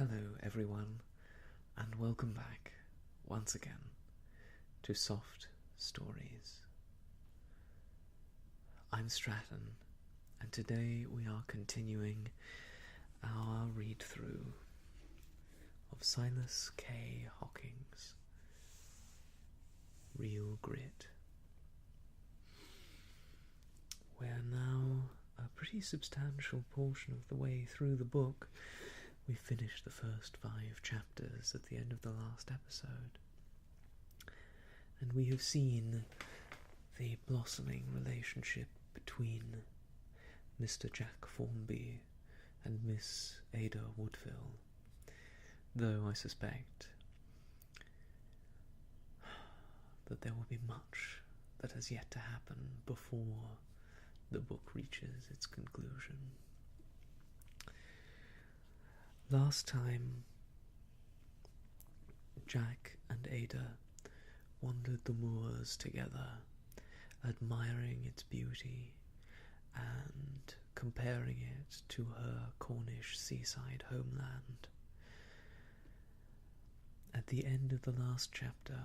Hello everyone, and welcome back once again to Soft Stories. I'm Stratton, and today we are continuing our read-through of Silas K. Hocking's Real Grit. We're now a pretty substantial portion of the way through the book. We finished the first 5 chapters at the end of the last episode, and we have seen the blossoming relationship between Mr. Jack Formby and Miss Ada Woodville, though I suspect that there will be much that has yet to happen before the book reaches its conclusion. Last time, Jack and Ada wandered the moors together, admiring its beauty and comparing it to her Cornish seaside homeland. At the end of the last chapter,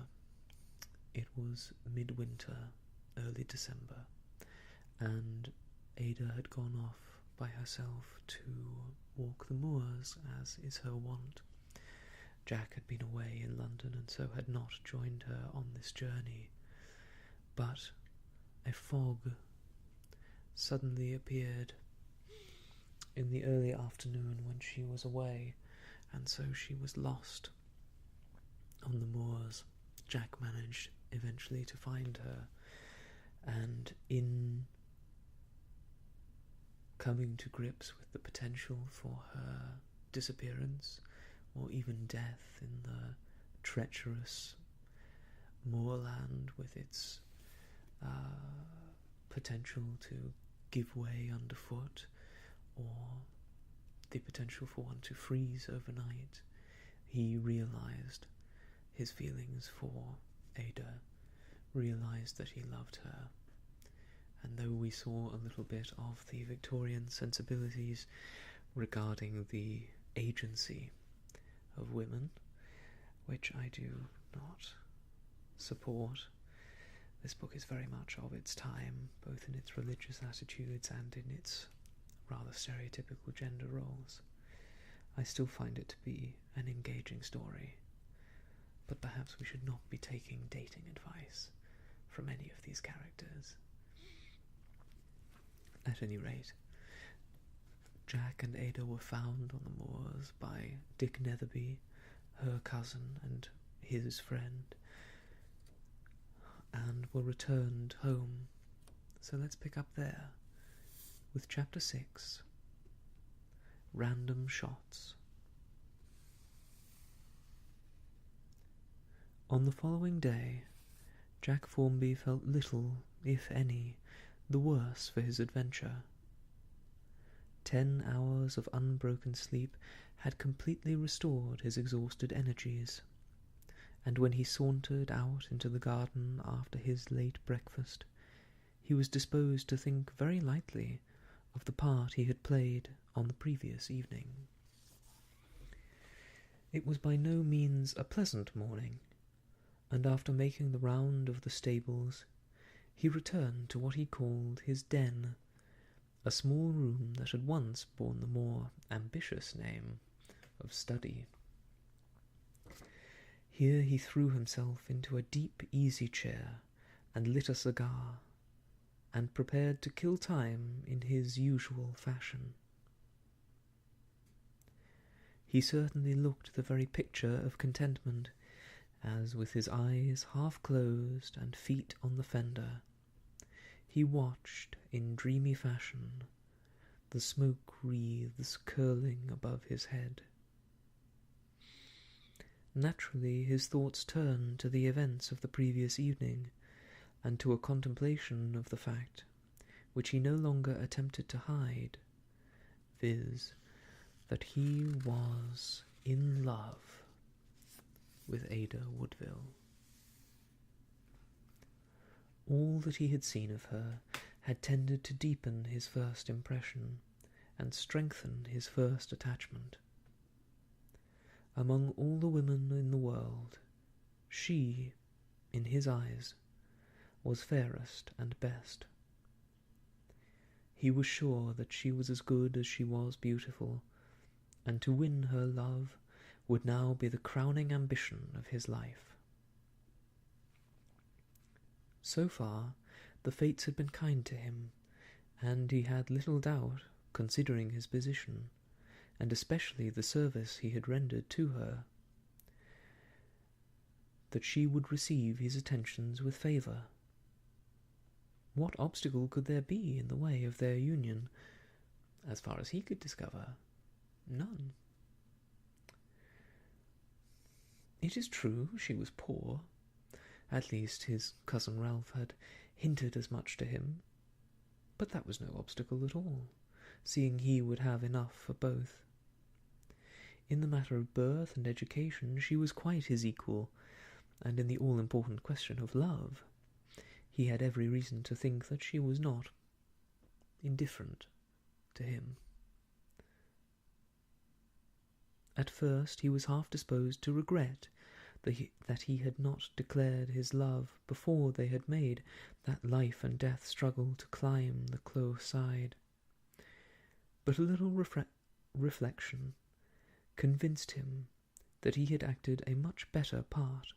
it was midwinter, early December, and Ada had gone off by herself to walk the moors, as is her wont. Jack had been away in London and so had not joined her on this journey, but a fog suddenly appeared in the early afternoon when she was away, and so she was lost on the moors. Jack managed eventually to find her, and in coming to grips with the potential for her disappearance or even death in the treacherous moorland with its potential to give way underfoot, or the potential for one to freeze overnight, he realized his feelings for Ada, realized that he loved her. And though we saw a little bit of the Victorian sensibilities regarding the agency of women, which I do not support, this book is very much of its time, both in its religious attitudes and in its rather stereotypical gender roles. I still find it to be an engaging story, but perhaps we should not be taking dating advice from any of these characters. At any rate, Jack and Ada were found on the moors by Dick Netherby, her cousin and his friend, and were returned home. So let's pick up there with Chapter 6, Random Shots. On the following day, Jack Formby felt little, if any, the worse for his adventure. 10 hours of unbroken sleep had completely restored his exhausted energies, and when he sauntered out into the garden after his late breakfast, he was disposed to think very lightly of the part he had played on the previous evening. It was by no means a pleasant morning, and after making the round of the stables, he returned to what he called his den, a small room that had once borne the more ambitious name of study. Here he threw himself into a deep easy-chair and lit a cigar, and prepared to kill time in his usual fashion. He certainly looked the very picture of contentment, as with his eyes half closed and feet on the fender, he watched in dreamy fashion the smoke wreaths curling above his head. Naturally, his thoughts turned to the events of the previous evening, and to a contemplation of the fact, which he no longer attempted to hide, viz., that he was in love with Ada Woodville. All that he had seen of her had tended to deepen his first impression and strengthen his first attachment. Among all the women in the world, she, in his eyes, was fairest and best. He was sure that she was as good as she was beautiful, and to win her love would now be the crowning ambition of his life. So far, the fates had been kind to him, and he had little doubt, considering his position, and especially the service he had rendered to her, that she would receive his attentions with favour. What obstacle could there be in the way of their union? As far as he could discover, none. It is true she was poor. At least his cousin Ralph had hinted as much to him. But that was no obstacle at all, seeing he would have enough for both. In the matter of birth and education she was quite his equal, and in the all-important question of love, he had every reason to think that she was not indifferent to him. At first he was half disposed to regret that he had not declared his love before they had made that life-and-death struggle to climb the Clos side. But a little reflection convinced him that he had acted a much better part,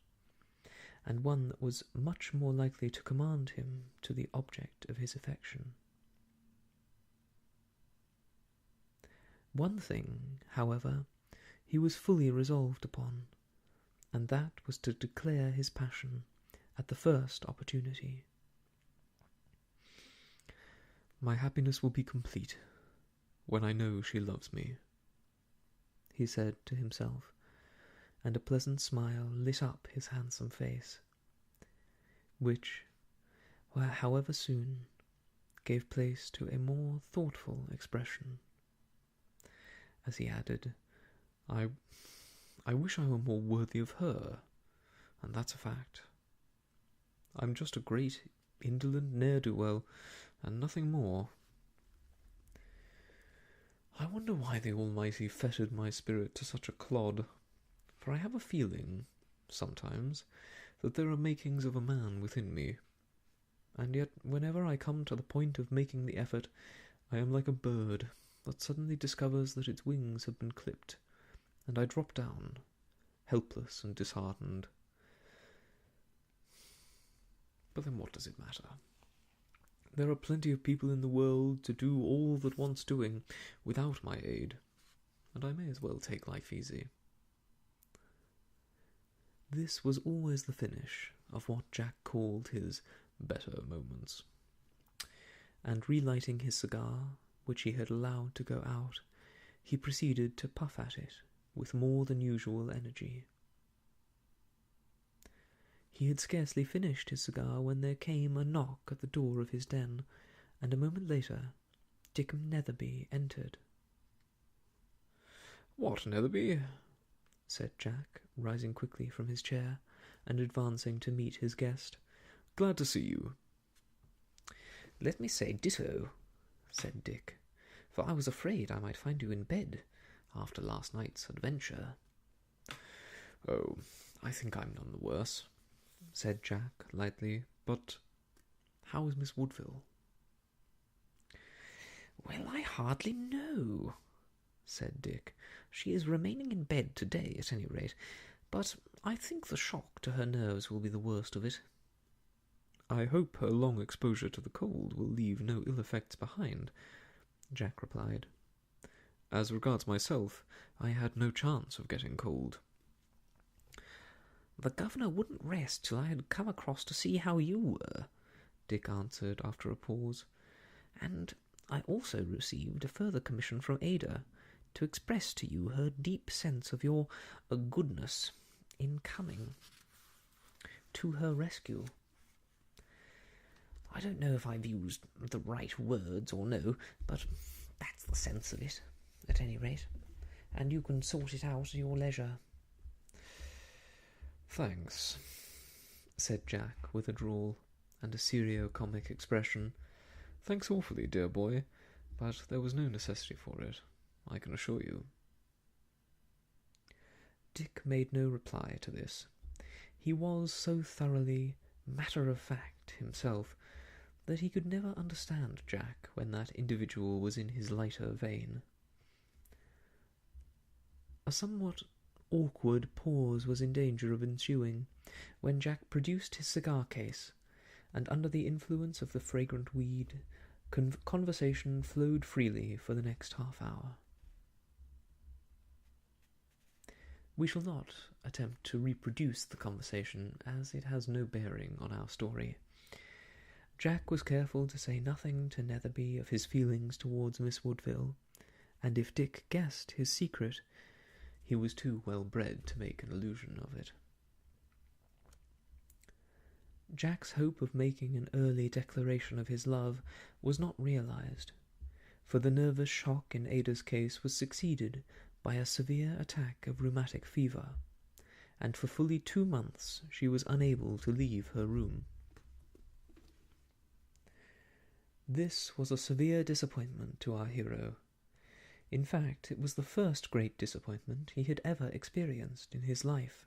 and one that was much more likely to command him to the object of his affection. One thing, however, he was fully resolved upon, and that was to declare his passion at the first opportunity. "My happiness will be complete when I know she loves me," he said to himself, and a pleasant smile lit up his handsome face, which, however soon, gave place to a more thoughtful expression, as he added, I wish I were more worthy of her, and that's a fact. I'm just a great, indolent ne'er-do-well, and nothing more. I wonder why the Almighty fettered my spirit to such a clod, for I have a feeling, sometimes, that there are makings of a man within me, and yet whenever I come to the point of making the effort, I am like a bird that suddenly discovers that its wings have been clipped, and I drop down, helpless and disheartened. But then what does it matter? There are plenty of people in the world to do all that wants doing without my aid, and I may as well take life easy. This was always the finish of what Jack called his better moments, and relighting his cigar, which he had allowed to go out, he proceeded to puff at it with more than usual energy. He had scarcely finished his cigar when there came a knock at the door of his den, and a moment later Dickham Netherby entered. "What, Netherby?" said Jack, rising quickly from his chair and advancing to meet his guest. "Glad to see you." "Let me say ditto," said Dick, "for I was afraid I might find you in bed after last night's adventure." "Oh, I think I'm none the worse," said Jack lightly, "but how is Miss Woodville?" "Well, I hardly know," said Dick. "She is remaining in bed today, at any rate, but I think the shock to her nerves will be the worst of it." "I hope her long exposure to the cold will leave no ill effects behind," Jack replied. "As regards myself, I had no chance of getting cold." "The governor wouldn't rest till I had come across to see how you were," Dick answered after a pause, "and I also received a further commission from Ada to express to you her deep sense of your goodness in coming to her rescue. I don't know if I've used the right words or no, but that's the sense of it, at any rate, and you can sort it out at your leisure." "Thanks," said Jack with a drawl and a serio-comic expression. "Thanks awfully, dear boy, but there was no necessity for it, I can assure you." Dick made no reply to this. He was so thoroughly matter-of-fact himself that he could never understand Jack when that individual was in his lighter vein. A somewhat awkward pause was in danger of ensuing when Jack produced his cigar-case, and under the influence of the fragrant weed, conversation flowed freely for the next half-hour. We shall not attempt to reproduce the conversation, as it has no bearing on our story. Jack was careful to say nothing to Netherby of his feelings towards Miss Woodville, and if Dick guessed his secret, he was too well bred to make an allusion of it. Jack's hope of making an early declaration of his love was not realized, for the nervous shock in Ada's case was succeeded by a severe attack of rheumatic fever, and for fully 2 months she was unable to leave her room. This was a severe disappointment to our hero. In fact, it was the first great disappointment he had ever experienced in his life.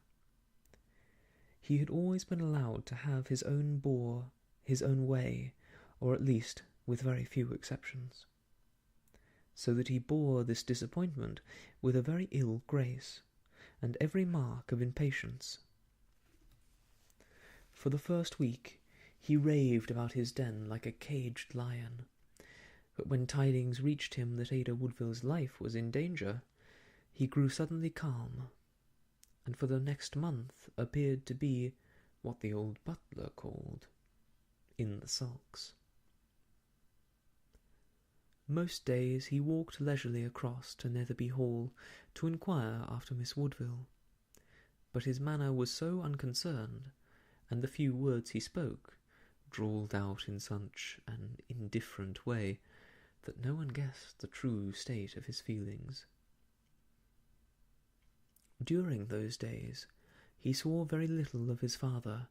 He had always been allowed to have his own way, or at least with very few exceptions, so that he bore this disappointment with a very ill grace, and every mark of impatience. For the first week he raved about his den like a caged lion, but when tidings reached him that Ada Woodville's life was in danger, he grew suddenly calm, and for the next month appeared to be what the old butler called in the sulks. Most days he walked leisurely across to Netherby Hall to inquire after Miss Woodville, but his manner was so unconcerned, and the few words he spoke drawled out in such an indifferent way, that no one guessed the true state of his feelings. During those days he saw very little of his father,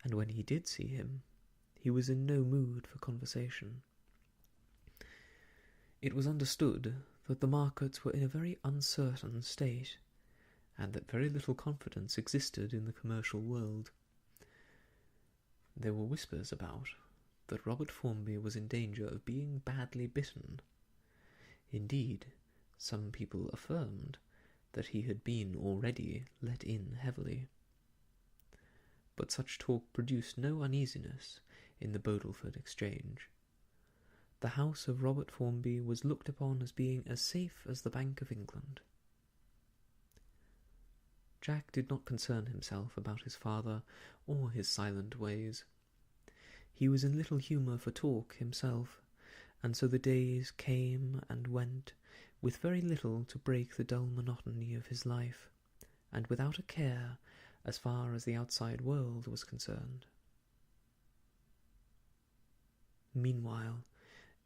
and when he did see him, he was in no mood for conversation. It was understood that the markets were in a very uncertain state, and that very little confidence existed in the commercial world. There were whispers about that Robert Formby was in danger of being badly bitten. Indeed, some people affirmed that he had been already let in heavily. But such talk produced no uneasiness in the Bodelford Exchange. The house of Robert Formby was looked upon as being as safe as the Bank of England. Jack did not concern himself about his father or his silent ways. He was in little humour for talk himself, and so the days came and went with very little to break the dull monotony of his life, and without a care as far as the outside world was concerned. Meanwhile,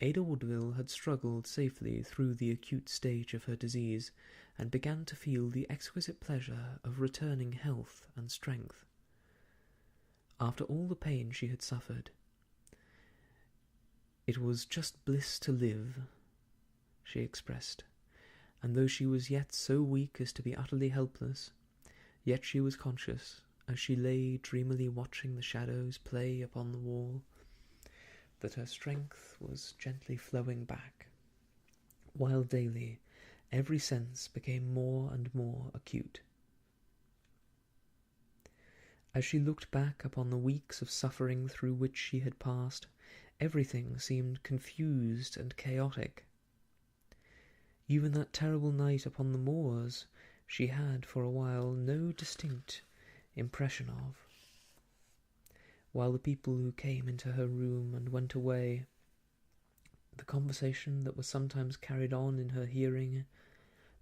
Ada Woodville had struggled safely through the acute stage of her disease, and began to feel the exquisite pleasure of returning health and strength. After all the pain she had suffered, it was just bliss to live, she expressed, and though she was yet so weak as to be utterly helpless, yet she was conscious, as she lay dreamily watching the shadows play upon the wall, that her strength was gently flowing back, while daily every sense became more and more acute. As she looked back upon the weeks of suffering through which she had passed, everything seemed confused and chaotic. Even that terrible night upon the moors she had for a while no distinct impression of, while the people who came into her room and went away, the conversation that was sometimes carried on in her hearing,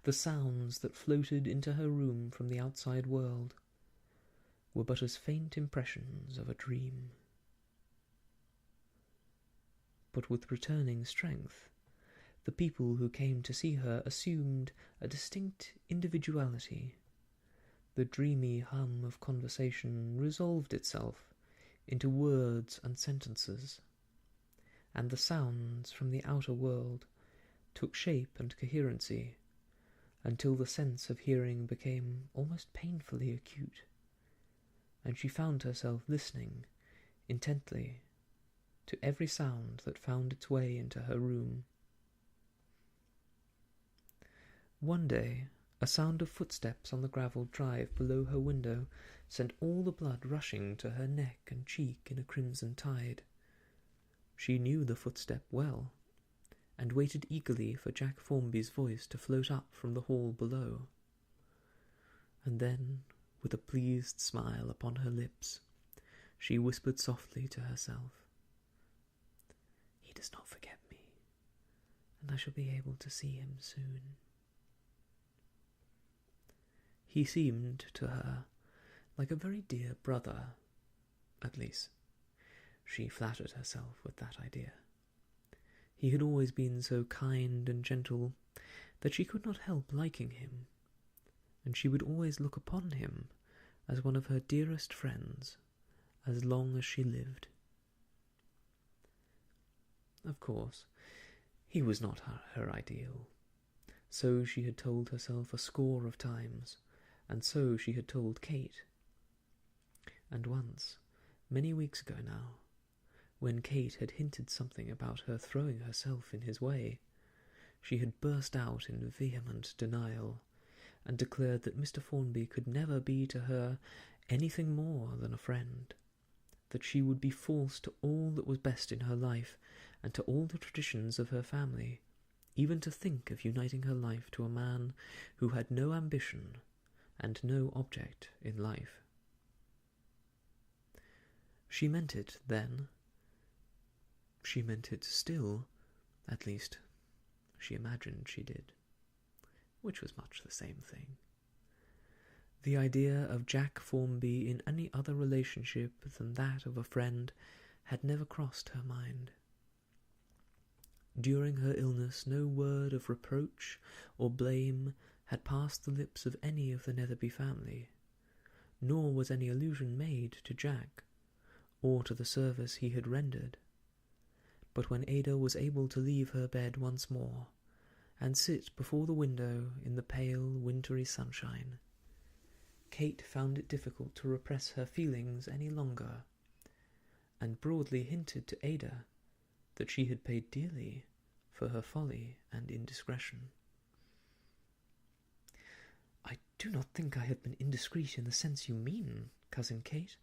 the sounds that floated into her room from the outside world, were but as faint impressions of a dream. But with returning strength, the people who came to see her assumed a distinct individuality. The dreamy hum of conversation resolved itself into words and sentences, and the sounds from the outer world took shape and coherency, until the sense of hearing became almost painfully acute, and she found herself listening intently to every sound that found its way into her room. One day, a sound of footsteps on the gravelled drive below her window sent all the blood rushing to her neck and cheek in a crimson tide. She knew the footstep well, and waited eagerly for Jack Formby's voice to float up from the hall below. And then, with a pleased smile upon her lips, she whispered softly to herself, "He does not forget me, and I shall be able to see him soon." He seemed to her like a very dear brother, at least she flattered herself with that idea. He had always been so kind and gentle that she could not help liking him, and she would always look upon him as one of her dearest friends as long as she lived. Of course, he was not her ideal. So she had told herself a score of times, and so she had told Kate. And once, many weeks ago now, when Kate had hinted something about her throwing herself in his way, she had burst out in vehement denial, and declared that Mr. Formby could never be to her anything more than a friend, that she would be false to all that was best in her life, and to all the traditions of her family, even to think of uniting her life to a man who had no ambition and no object in life. She meant it then. She meant it still, at least she imagined she did, which was much the same thing. The idea of Jack Formby in any other relationship than that of a friend had never crossed her mind. During her illness no word of reproach or blame had passed the lips of any of the Netherby family, nor was any allusion made to Jack, or to the service he had rendered. But when Ada was able to leave her bed once more, and sit before the window in the pale wintry sunshine, Kate found it difficult to repress her feelings any longer, and broadly hinted to Ada that she had paid dearly for her folly and indiscretion. "I do not think I have been indiscreet in the sense you mean, Cousin Kate,"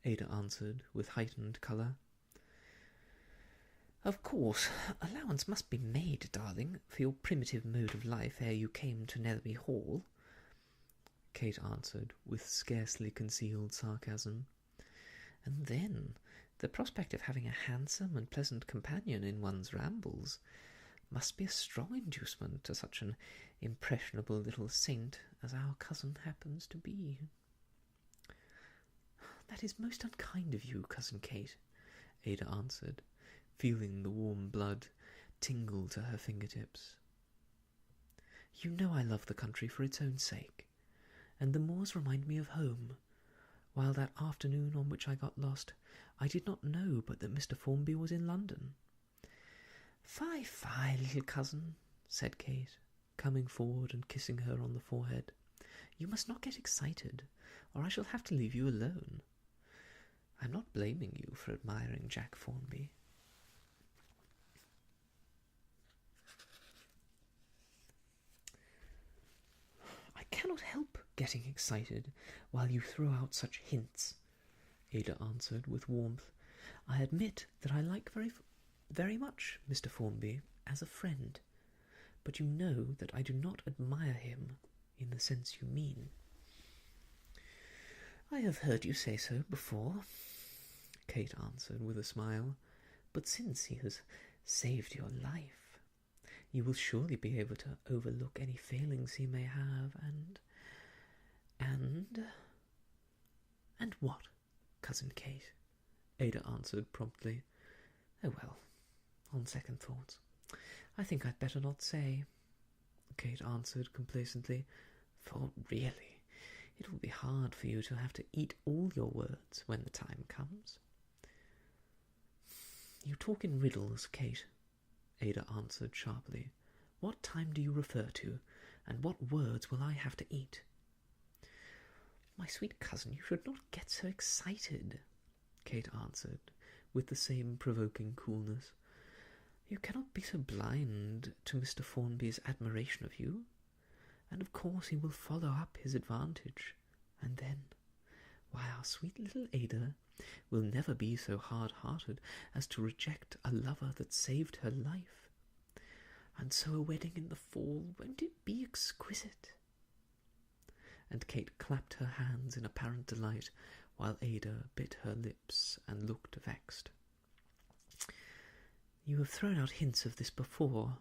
Ada answered with heightened colour. "Of course, allowance must be made, darling, for your primitive mode of life ere you came to Netherby Hall," Kate answered with scarcely concealed sarcasm. "And then the prospect of having a handsome and pleasant companion in one's rambles must be a strong inducement to such an impressionable little saint as our cousin happens to be." "That is most unkind of you, Cousin Kate," Ada answered, feeling the warm blood tingle to her fingertips. "You know I love the country for its own sake, and the moors remind me of home, while that afternoon on which I got lost I did not know but that Mr. Formby was in London." "Fie, fie, little cousin," said Kate, coming forward and kissing her on the forehead. "You must not get excited, or I shall have to leave you alone. I am not blaming you for admiring Jack Formby." "I cannot help getting excited while you throw out such hints," Ada answered with warmth. "I admit that I like very much Mr. Formby as a friend, but you know that I do not admire him in the sense you mean." "I have heard you say so before," Kate answered with a smile, "but since he has saved your life, you will surely be able to overlook any failings he may have, and what, Cousin Kate?" Ada answered promptly. "Oh, well, on second thoughts, I think I'd better not say," Kate answered complacently, "for really, it will be hard for you to have to eat all your words when the time comes." "You talk in riddles, Kate," Ada answered sharply. "What time do you refer to, and what words will I have to eat?" "My sweet cousin, you should not get so excited," Kate answered, with the same provoking coolness. "You cannot be so blind to Mr. Formby's admiration of you, and of course he will follow up his advantage, and then, why, our sweet little Ada will never be so hard-hearted as to reject a lover that saved her life. And so a wedding in the fall, won't it be exquisite?" And Kate clapped her hands in apparent delight, while Ada bit her lips and looked vexed. "You have thrown out hints of this before,"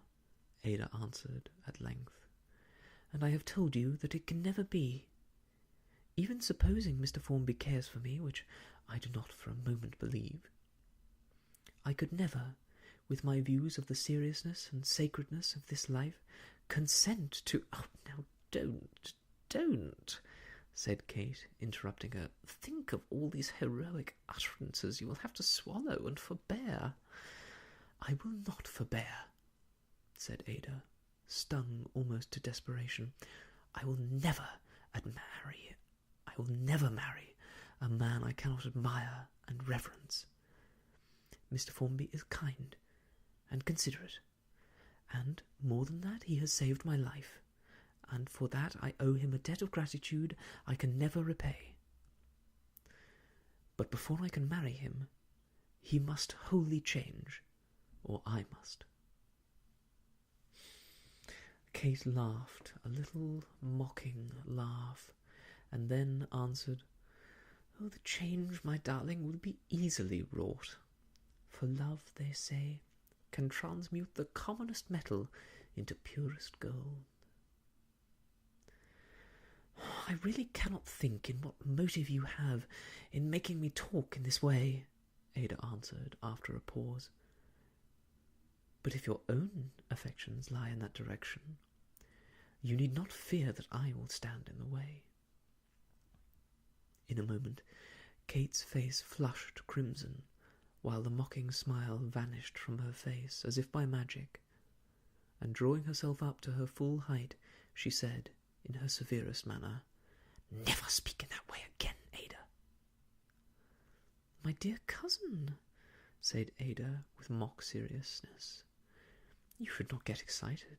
Ada answered at length, "and I have told you that it can never be. Even supposing Mr. Formby cares for me, which I do not for a moment believe, I could never, with my views of the seriousness and sacredness of this life, consent to—" "Oh, now don't," said Kate, interrupting her. "Think of all these heroic utterances you will have to swallow and forbear." "I will not forbear," said Ada, stung almost to desperation. I will never marry a man I cannot admire and reverence. Mr. Formby is kind and considerate, and, more than that, he has saved my life, and for that I owe him a debt of gratitude I can never repay. But before I can marry him, he must wholly change, or I must." Kate laughed, a little mocking laugh, and then answered, "Oh, the change, my darling, will be easily wrought. For love, they say, can transmute the commonest metal into purest gold." "I really cannot think in what motive you have in making me talk in this way," Ada answered after a pause. "But if your own affections lie in that direction, you need not fear that I will stand in the way." In a moment, Kate's face flushed crimson, while the mocking smile vanished from her face as if by magic, and drawing herself up to her full height, she said, in her severest manner, "Never speak in that way again, Ada." "My dear cousin," said Ada with mock seriousness, "you should not get excited.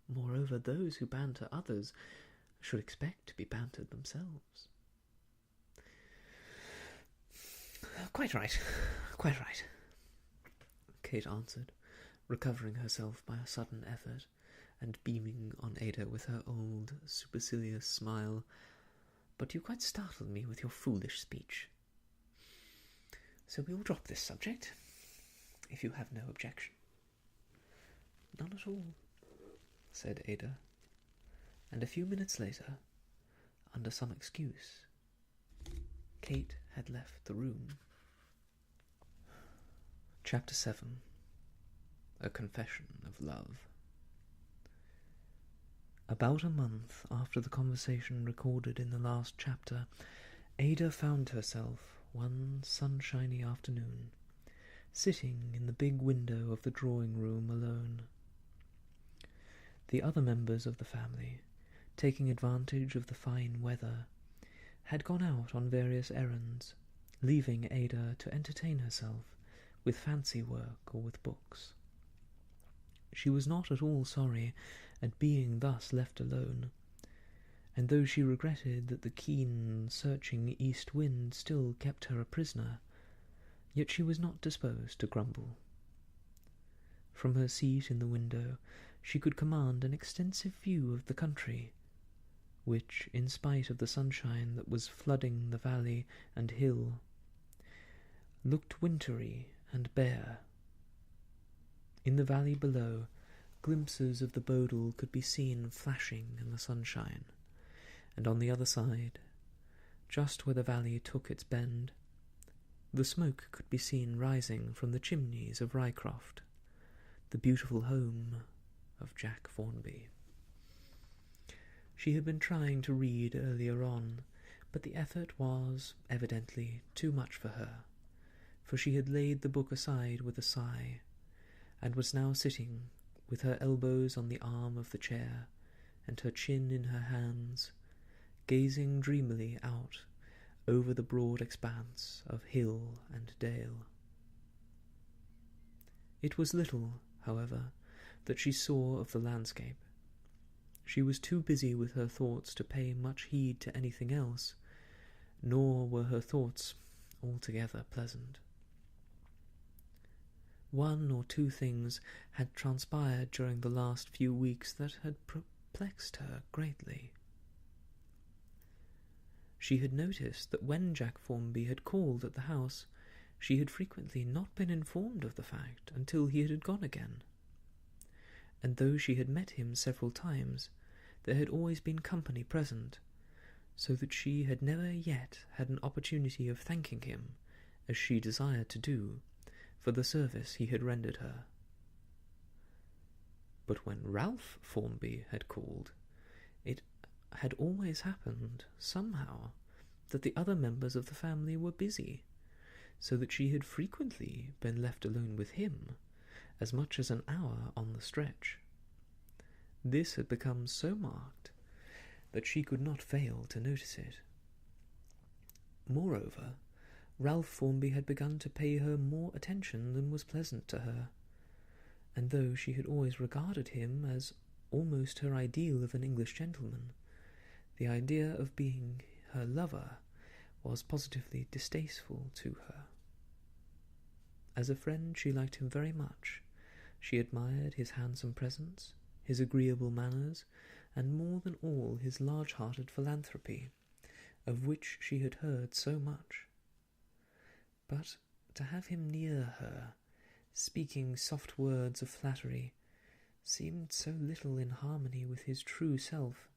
Moreover, those who banter others should expect to be bantered themselves." Quite right, Kate answered, recovering herself by a sudden effort, and beaming on Ada with her old supercilious smile. "But you quite startled me with your foolish speech. So we will drop this subject, if you have no objection." "None at all," said Ada, and a few minutes later, under some excuse, Kate had left the room. Chapter 7. A Confession of Love. About a month after the conversation recorded in the last chapter, Ada found herself, one sunshiny afternoon, sitting in the big window of the drawing-room alone. The other members of the family, taking advantage of the fine weather, had gone out on various errands, leaving Ada to entertain herself with fancy work or with books. She was not at all sorry at being thus left alone, and though she regretted that the keen, searching east wind still kept her a prisoner, yet she was not disposed to grumble. From her seat in the window she could command an extensive view of the country, which, in spite of the sunshine that was flooding the valley and hill, looked wintry and bare. In the valley below, glimpses of the Bodle could be seen flashing in the sunshine, and on the other side, just where the valley took its bend, the smoke could be seen rising from the chimneys of Rycroft, the beautiful home of Jack Formby. She had been trying to read earlier on, but the effort was, evidently, too much for her, for she had laid the book aside with a sigh, and was now sitting with her elbows on the arm of the chair, and her chin in her hands, gazing dreamily out over the broad expanse of hill and dale. It was little, however, that she saw of the landscape. She was too busy with her thoughts to pay much heed to anything else, nor were her thoughts altogether pleasant. One or two things had transpired during the last few weeks that had perplexed her greatly. She had noticed that when Jack Formby had called at the house, she had frequently not been informed of the fact until he had gone again. And though she had met him several times, there had always been company present, so that she had never yet had an opportunity of thanking him, as she desired to do, for the service he had rendered her. But when Ralph Formby had called, it had always happened, somehow, that the other members of the family were busy, so that she had frequently been left alone with him, as much as an hour on the stretch. This had become so marked that she could not fail to notice it. Moreover, Ralph Formby had begun to pay her more attention than was pleasant to her, and though she had always regarded him as almost her ideal of an English gentleman, the idea of being her lover was positively distasteful to her. As a friend she liked him very much. She admired his handsome presence, his agreeable manners, and more than all his large-hearted philanthropy, of which she had heard so much. But to have him near her, speaking soft words of flattery, seemed so little in harmony with his true self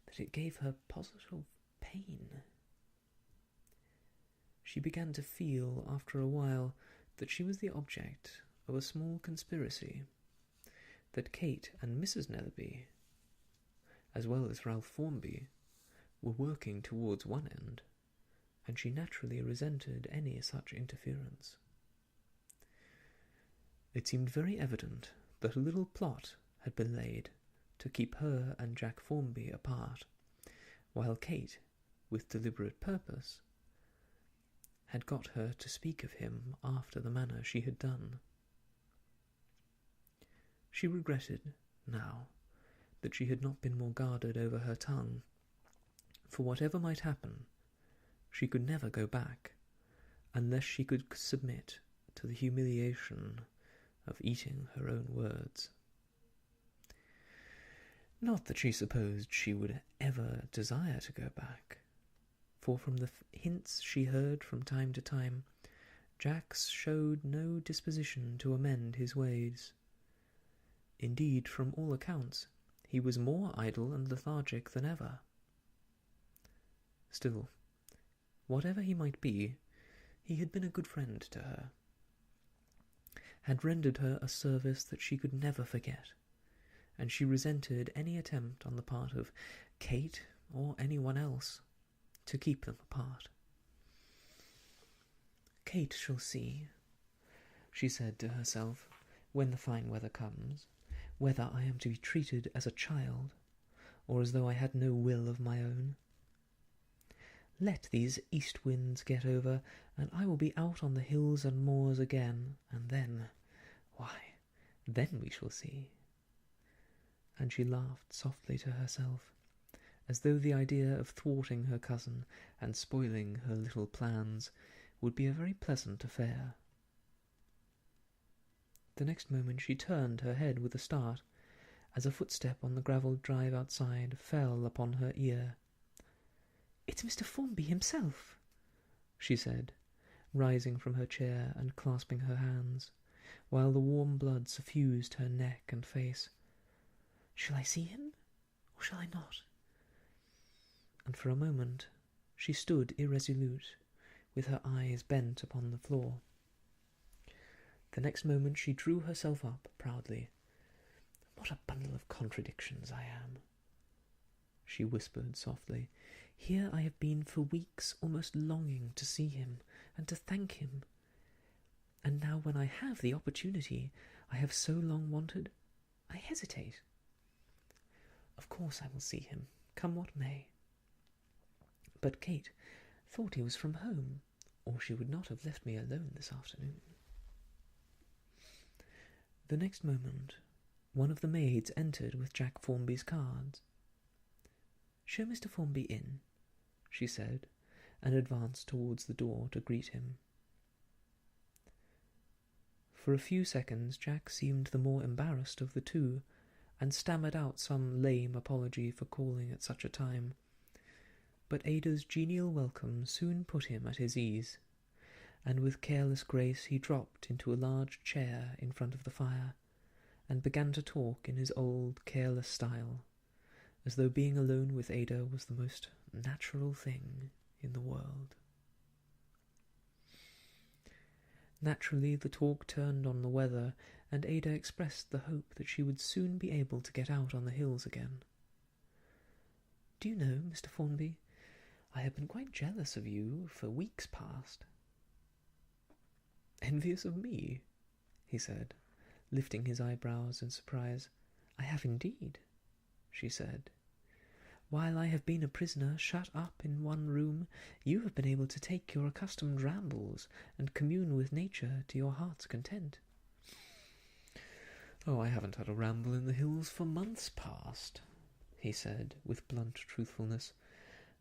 that it gave her positive pain. She began to feel, after a while, that she was the object of a small conspiracy, that Kate and Mrs. Netherby, as well as Ralph Formby, were working towards one end, and she naturally resented any such interference. It seemed very evident that a little plot had been laid to keep her and Jack Formby apart, while Kate, with deliberate purpose, had got her to speak of him after the manner she had done. She regretted, now, that she had not been more guarded over her tongue, for whatever might happen, she could never go back, unless she could submit to the humiliation of eating her own words. Not that she supposed she would ever desire to go back, for from the hints she heard from time to time, Jack showed no disposition to amend his ways. Indeed, from all accounts, he was more idle and lethargic than ever. Still, whatever he might be, he had been a good friend to her, had rendered her a service that she could never forget, and she resented any attempt on the part of Kate or anyone else to keep them apart. "Kate shall see," she said to herself, "when the fine weather comes, whether I am to be treated as a child, or as though I had no will of my own. Let these east winds get over, and I will be out on the hills and moors again, and then, why, then we shall see." And she laughed softly to herself, as though the idea of thwarting her cousin and spoiling her little plans would be a very pleasant affair. The next moment she turned her head with a start, as a footstep on the gravelled drive outside fell upon her ear. "It's Mr. Formby himself," she said, rising from her chair and clasping her hands, while the warm blood suffused her neck and face. "Shall I see him, or shall I not?" And for a moment she stood irresolute, with her eyes bent upon the floor. The next moment she drew herself up proudly. "What a bundle of contradictions I am," she whispered softly. "Here I have been for weeks almost longing to see him and to thank him, and now when I have the opportunity I have so long wanted, I hesitate. Of course I will see him, come what may. But Kate thought he was from home, or she would not have left me alone this afternoon. The next moment, one of the maids entered with Jack Formby's cards. "Show Mr. Formby in," she said, and advanced towards the door to greet him. For a few seconds Jack seemed the more embarrassed of the two, and stammered out some lame apology for calling at such a time. But Ada's genial welcome soon put him at his ease, and with careless grace he dropped into a large chair in front of the fire, and began to talk in his old careless style, as though being alone with Ada was the most natural thing in the world. Naturally, the talk turned on the weather, and Ada expressed the hope that she would soon be able to get out on the hills again. "Do you know, Mr. Formby, I have been quite jealous of you for weeks past." "Envious of me?" he said, lifting his eyebrows in surprise. "I have indeed," she said. "While I have been a prisoner shut up in one room, you have been able to take your accustomed rambles and commune with nature to your heart's content." "Oh, I haven't had a ramble in the hills for months past," he said, with blunt truthfulness.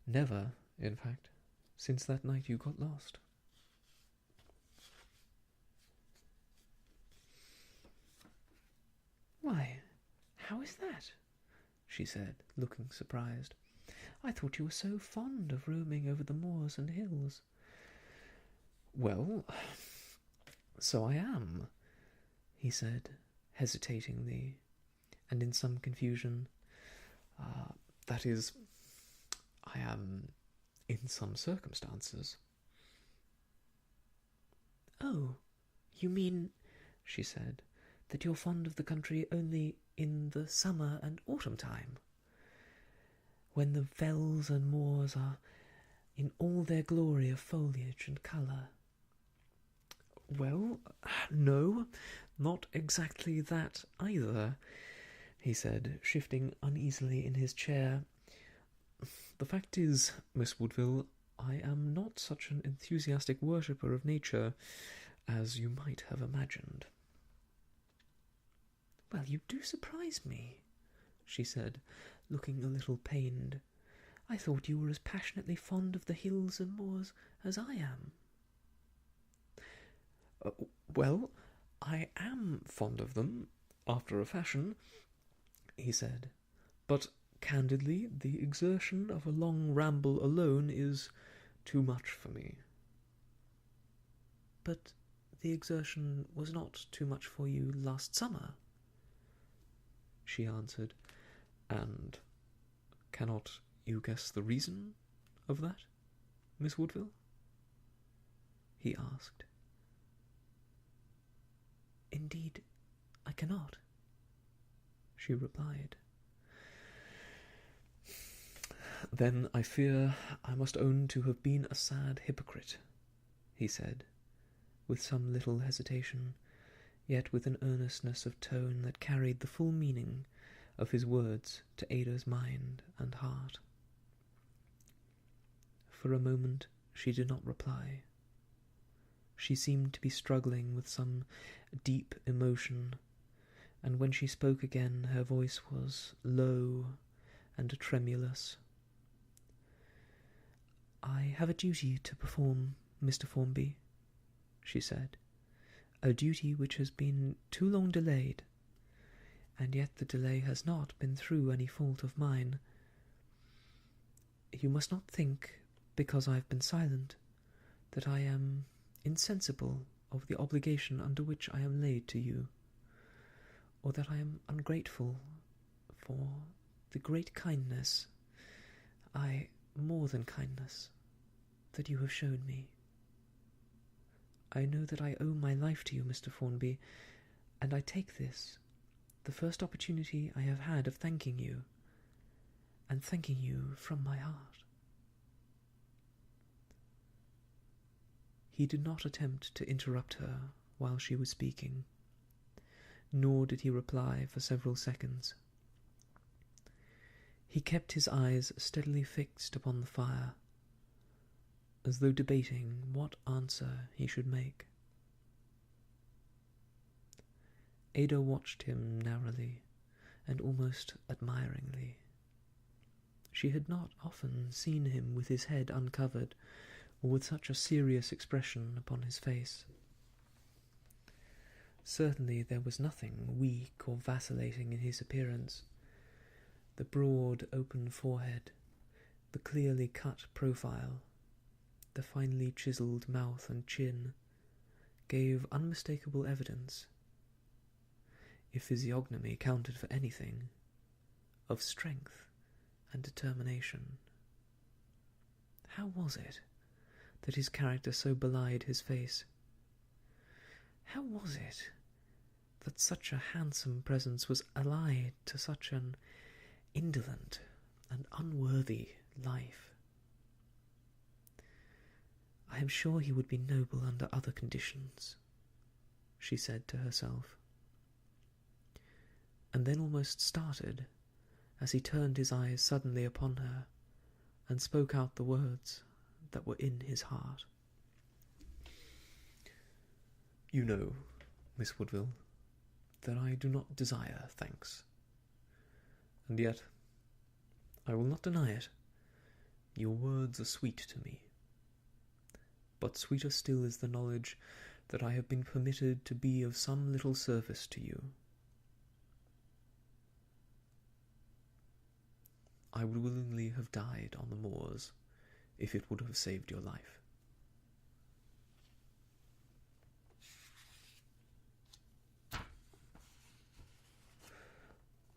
"Never, in fact, since that night you got lost." "Why, how is that?" she said, looking surprised. "I thought you were so fond of roaming over the moors and hills." "Well, so I am," he said, hesitatingly, and in some confusion. That is, I am in some circumstances." "Oh, you mean," she said, "that you're fond of the country only in the summer and autumn time, when the fells and moors are in all their glory of foliage and colour?" "Well, no, not exactly that either," he said, shifting uneasily in his chair. "The fact is, Miss Woodville, I am not such an enthusiastic worshipper of nature as you might have imagined." "Well, you do surprise me," she said, looking a little pained. "I thought you were as passionately fond of the hills and moors as I am." "Well, I am fond of them, after a fashion," he said, "but candidly, the exertion of a long ramble alone is too much for me." "But the exertion was not too much for you last summer," she answered. "And cannot you guess the reason of that, Miss Woodville?" he asked. "Indeed, I cannot," she replied. "Then I fear I must own to have been a sad hypocrite," he said, with some little hesitation, yet with an earnestness of tone that carried the full meaning of his words to Ada's mind and heart. For a moment she did not reply. She seemed to be struggling with some deep emotion, and when she spoke again her voice was low and tremulous. "I have a duty to perform, Mr. Formby," she said, "a duty which has been too long delayed, and yet the delay has not been through any fault of mine. You must not think, because I have been silent, that I am insensible of the obligation under which I am laid to you, or that I am ungrateful for the great kindness, aye, more than kindness, that you have shown me. I know that I owe my life to you, Mr. Formby, and I take this, the first opportunity I have had of thanking you, and thanking you from my heart." He did not attempt to interrupt her while she was speaking, nor did he reply for several seconds. He kept his eyes steadily fixed upon the fire, as though debating what answer he should make. Ada watched him narrowly and almost admiringly. She had not often seen him with his head uncovered, or with such a serious expression upon his face. Certainly there was nothing weak or vacillating in his appearance. The broad, open forehead, the clearly cut profile, the finely chiselled mouth and chin, gave unmistakable evidence, if physiognomy counted for anything, of strength and determination. How was it that his character so belied his face? How was it that such a handsome presence was allied to such an indolent and unworthy life? I am sure he would be noble under other conditions, she said to herself, and then almost started as he turned his eyes suddenly upon her and spoke out the words that were in his heart. You know, Miss Woodville, that I do not desire thanks, and yet I will not deny it. Your words are sweet to me, but sweeter still is the knowledge that I have been permitted to be of some little service to you. I would willingly have died on the moors if it would have saved your life.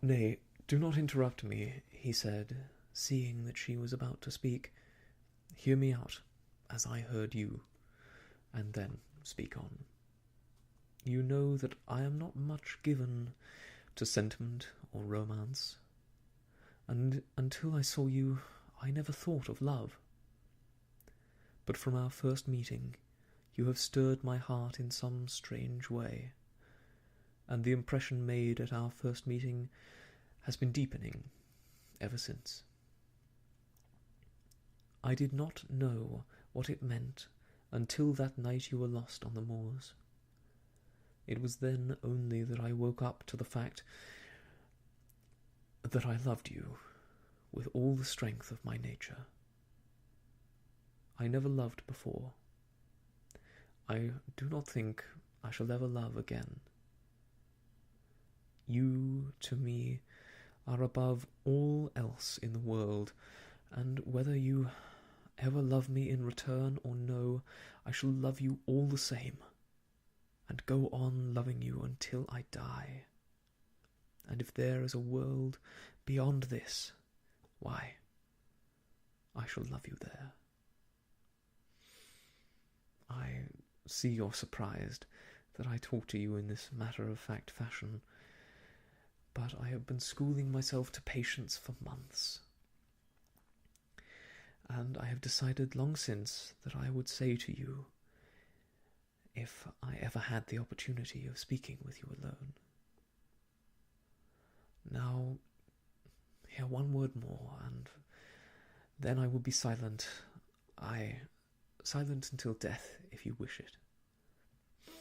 Nay, do not interrupt me, he said, seeing that she was about to speak. Hear me out, as I heard you, and then speak on. You know that I am not much given to sentiment or romance, and until I saw you, I never thought of love. But from our first meeting, you have stirred my heart in some strange way, and the impression made at our first meeting has been deepening ever since. I did not know what it meant until that night you were lost on the moors. It was then only that I woke up to the fact that I loved you with all the strength of my nature. I never loved before. I do not think I shall ever love again. You, to me, are above all else in the world, and whether you ever love me in return or no, I shall love you all the same, and go on loving you until I die. And if there is a world beyond this, why, I shall love you there. I see you're surprised that I talk to you in this matter-of-fact fashion, but I have been schooling myself to patience for months, and I have decided long since that I would say to you, if I ever had the opportunity of speaking with you alone. Now, hear one word more, and then I will be silent. Silent until death, if you wish it.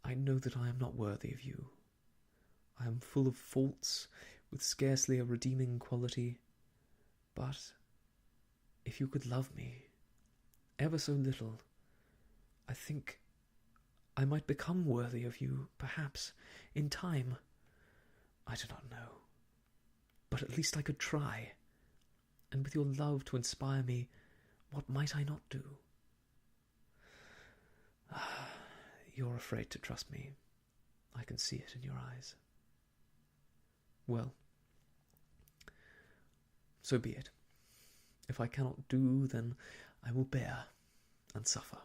I know that I am not worthy of you. I am full of faults, with scarcely a redeeming quality, but if you could love me, ever so little, I think I might become worthy of you, perhaps, in time. I do not know, but at least I could try, and with your love to inspire me, what might I not do? You're afraid to trust me. I can see it in your eyes. Well, so be it. If I cannot do, then I will bear and suffer.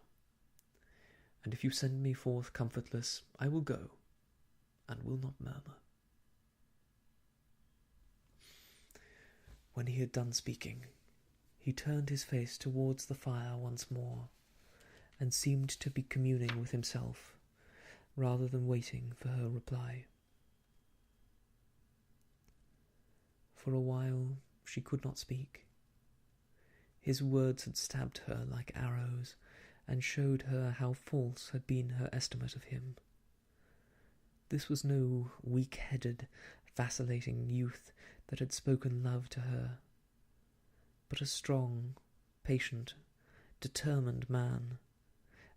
And if you send me forth comfortless, I will go, and will not murmur. When he had done speaking, he turned his face towards the fire once more, and seemed to be communing with himself, rather than waiting for her reply. For a while she could not speak. His words had stabbed her like arrows, and showed her how false had been her estimate of him. This was no weak-headed, vacillating youth that had spoken love to her, but a strong, patient, determined man,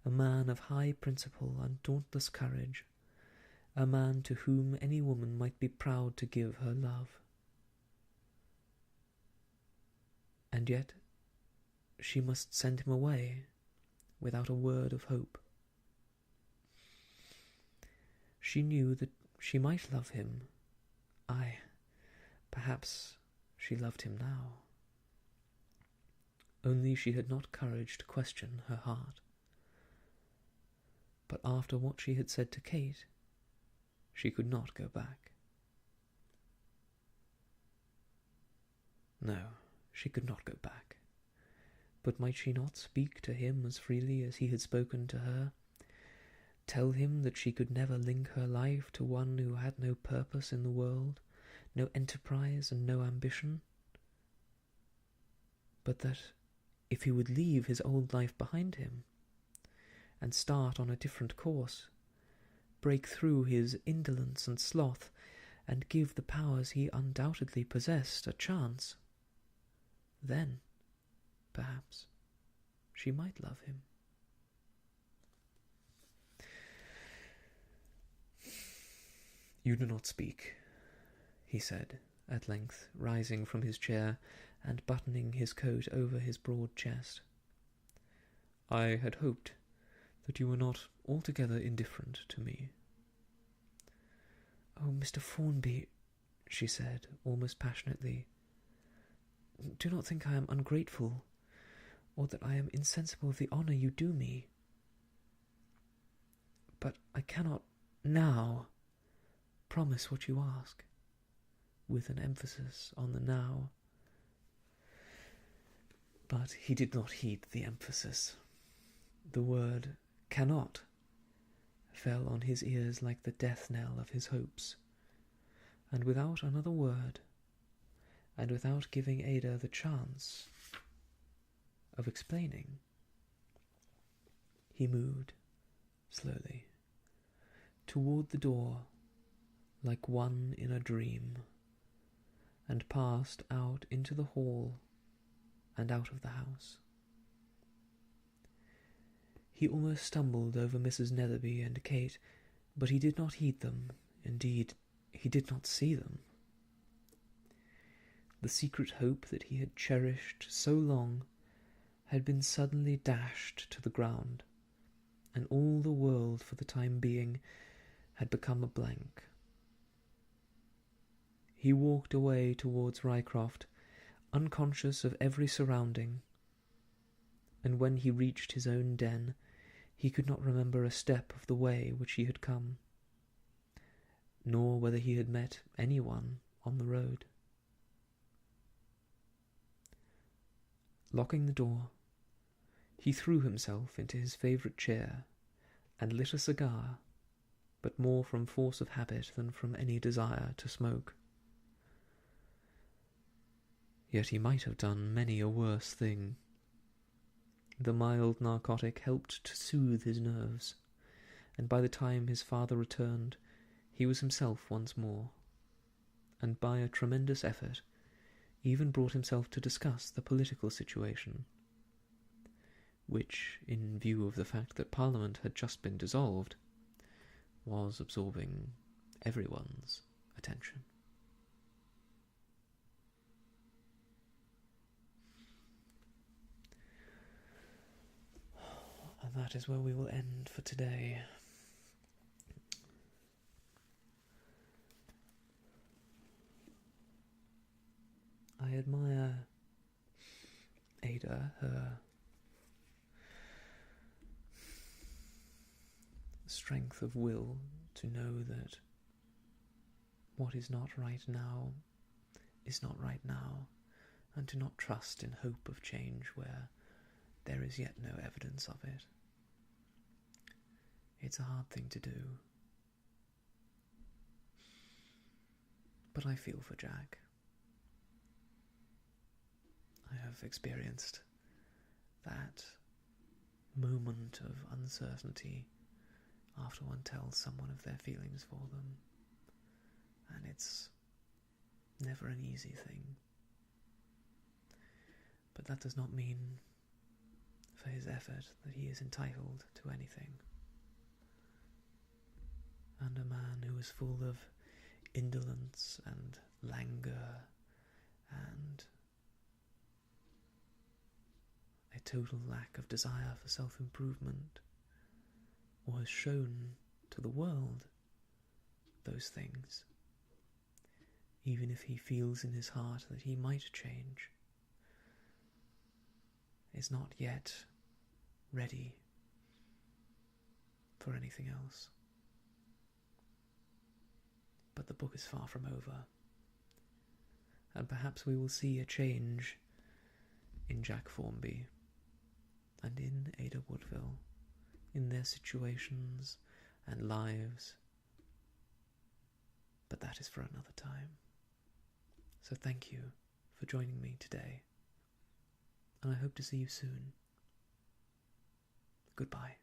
a man of high principle and dauntless courage, a man to whom any woman might be proud to give her love. And yet she must send him away without a word of hope. She knew that she might love him. Aye, perhaps she loved him now. Only she had not courage to question her heart. But after what she had said to Kate, she could not go back. No, she could not go back. But might she not speak to him as freely as he had spoken to her? Tell him that she could never link her life to one who had no purpose in the world, no enterprise and no ambition? But that if he would leave his old life behind him, and start on a different course, break through his indolence and sloth, and give the powers he undoubtedly possessed a chance, then, perhaps, she might love him. "You do not speak," he said, at length, rising from his chair and buttoning his coat over his broad chest. "I had hoped that you were not altogether indifferent to me." "Oh, Mr. Formby," she said, almost passionately, "do not think I am ungrateful, or that I am insensible of the honour you do me. But I cannot now promise what you ask," with an emphasis on the now. But he did not heed the emphasis. The word "cannot" fell on his ears like the death-knell of his hopes, and without another word, and without giving Ada the chance of explaining, he moved, slowly, toward the door, like one in a dream, and passed out into the hall and out of the house. He almost stumbled over Mrs. Netherby and Kate, but he did not heed them. Indeed, he did not see them. The secret hope that he had cherished so long had been suddenly dashed to the ground, and all the world for the time being had become a blank. He walked away towards Rycroft, unconscious of every surrounding, and when he reached his own den, he could not remember a step of the way which he had come, nor whether he had met anyone on the road. Locking the door, he threw himself into his favourite chair, and lit a cigar, but more from force of habit than from any desire to smoke. Yet he might have done many a worse thing. The mild narcotic helped to soothe his nerves, and by the time his father returned, he was himself once more, and by a tremendous effort even brought himself to discuss the political situation, which, in view of the fact that Parliament had just been dissolved, was absorbing everyone's attention. And that is where we will end for today. I admire Ada, her strength of will to know that what is not right now is not right now, and to not trust in hope of change where there is yet no evidence of it. It's a hard thing to do. But I feel for Jack. have experienced that moment of uncertainty after one tells someone of their feelings for them, and it's never an easy thing. But that does not mean for his effort that he is entitled to anything. And a man who is full of indolence and languor and a total lack of desire for self-improvement, or has shown to the world those things, even if he feels in his heart that he might change, is not yet ready for anything else. But the book is far from over, and perhaps we will see a change in Jack Formby and in Ada Woodville, in their situations and lives. But that is for another time. So thank you for joining me today, and I hope to see you soon. Goodbye.